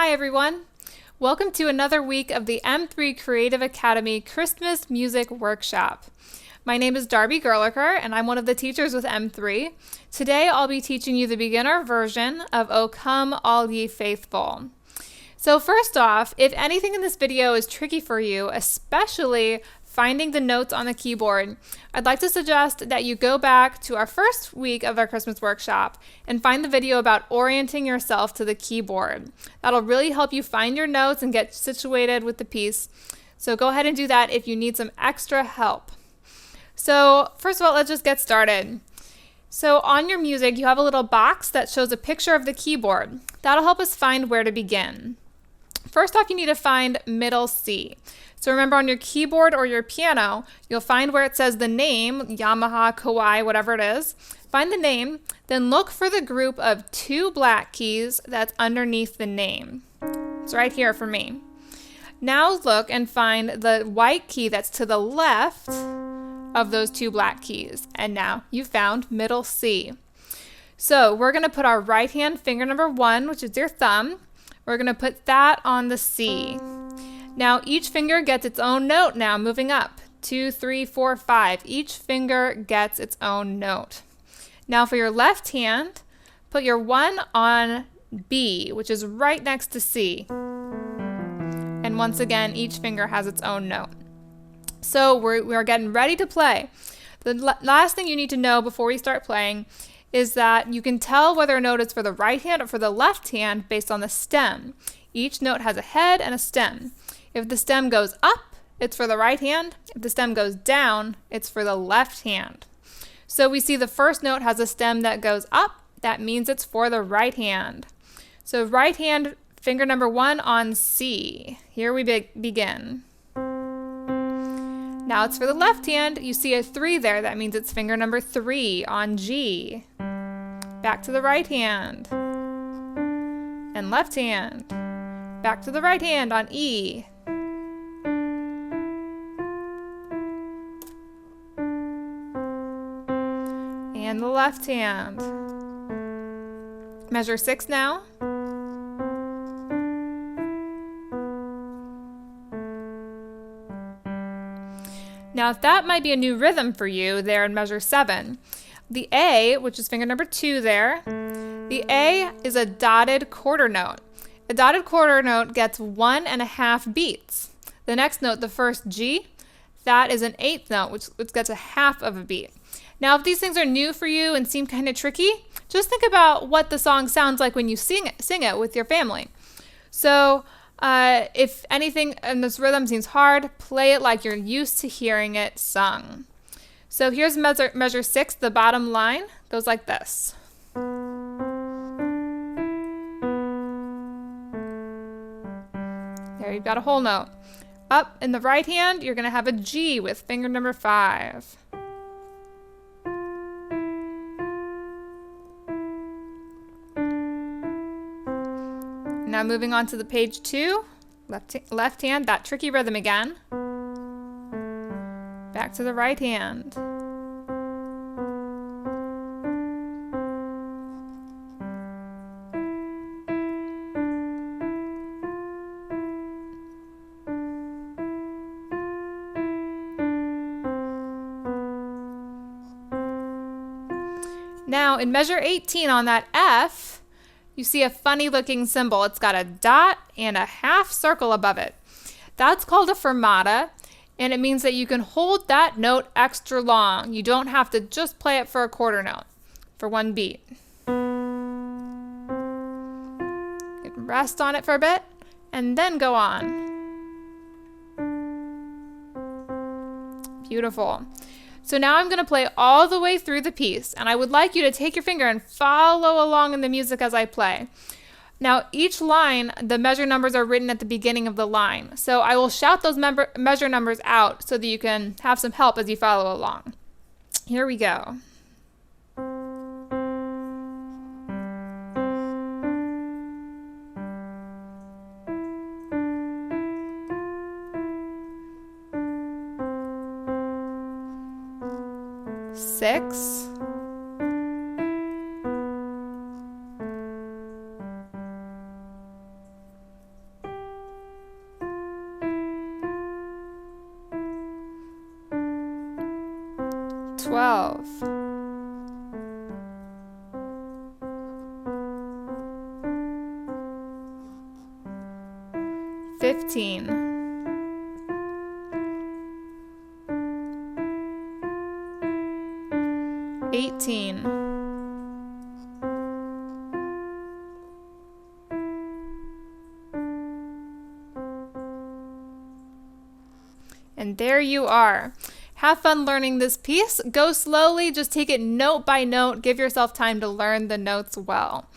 Hi everyone! Welcome to another week of the M3 Creative Academy Christmas Music Workshop. My name is Darby Gerlicher and I'm one of the teachers with M3. Today I'll be teaching you the beginner version of O Come All Ye Faithful. So first off, if anything in this video is tricky for you, especially finding the notes on the keyboard, I'd like to suggest that you go back to our first week of our Christmas workshop and find the video about orienting yourself to the keyboard. That'll really help you find your notes and get situated with the piece. So go ahead and do that if you need some extra help. So first of all, let's just get started. So on your music, you have a little box that shows a picture of the keyboard. That'll help us find where to begin. First off, you need to find middle C. So remember, on your keyboard or your piano, you'll find where it says the name, Yamaha, Kawai, whatever it is. Find the name, then look for the group of two black keys that's underneath the name. It's right here for me. Now look and find the white key that's to the left of those two black keys. And now you found middle C. So we're going to put our right hand finger number 1, which is your thumb. We're going to put that on the C. Now each finger gets its own note now, moving up. 2, 3, 4, 5. Each finger gets its own note. Now for your left hand, put your 1 on B, which is right next to C. And once again, each finger has its own note. So we're getting ready to play. The last thing you need to know before we start playing is that you can tell whether a note is for the right hand or for the left hand based on the stem. Each note has a head and a stem. If the stem goes up, it's for the right hand. If the stem goes down, it's for the left hand. So we see the first note has a stem that goes up. That means it's for the right hand. So right hand, finger number 1 on C. Here we begin. Now it's for the left hand. You see a 3 there. That means it's finger number 3 on G. Back to the right hand. And left hand. Back to the right hand on E. And the left hand. Measure 6 now. Now that might be a new rhythm for you there in measure 7. The A, which is finger number 2 there, the A is a dotted quarter note. A dotted quarter note gets 1.5 beats. The next note, the first G, that is an 8th note, which gets a half of a beat. Now, if these things are new for you and seem kind of tricky, just think about what the song sounds like when you sing it with your family. So if anything in this rhythm seems hard, play it like you're used to hearing it sung. So here's measure 6, the bottom line goes like this. There, you've got a whole note. Up in the right hand, you're going to have a G with finger number 5. Now moving on to the page 2, left hand, that tricky rhythm again. Back to the right hand. Now in measure 18 on that F, you see a funny looking symbol. It's got a dot and a half circle above it. That's called a fermata, and it means that you can hold that note extra long. You don't have to just play it for a quarter note, for one beat. You can rest on it for a bit, and then go on. Beautiful. So now I'm going to play all the way through the piece, and I would like you to take your finger and follow along in the music as I play. Now each line, the measure numbers are written at the beginning of the line. So I will shout those measure numbers out so that you can have some help as you follow along. Here we go. Six, 5, 12, 15, 18, 'And there you are. Have fun learning this piece. Go slowly, just take it note by note. Give yourself time to learn the notes well.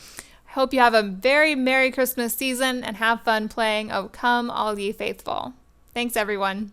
I hope you have a very Merry Christmas season and have fun playing "O Come All Ye Faithful." Thanks, everyone.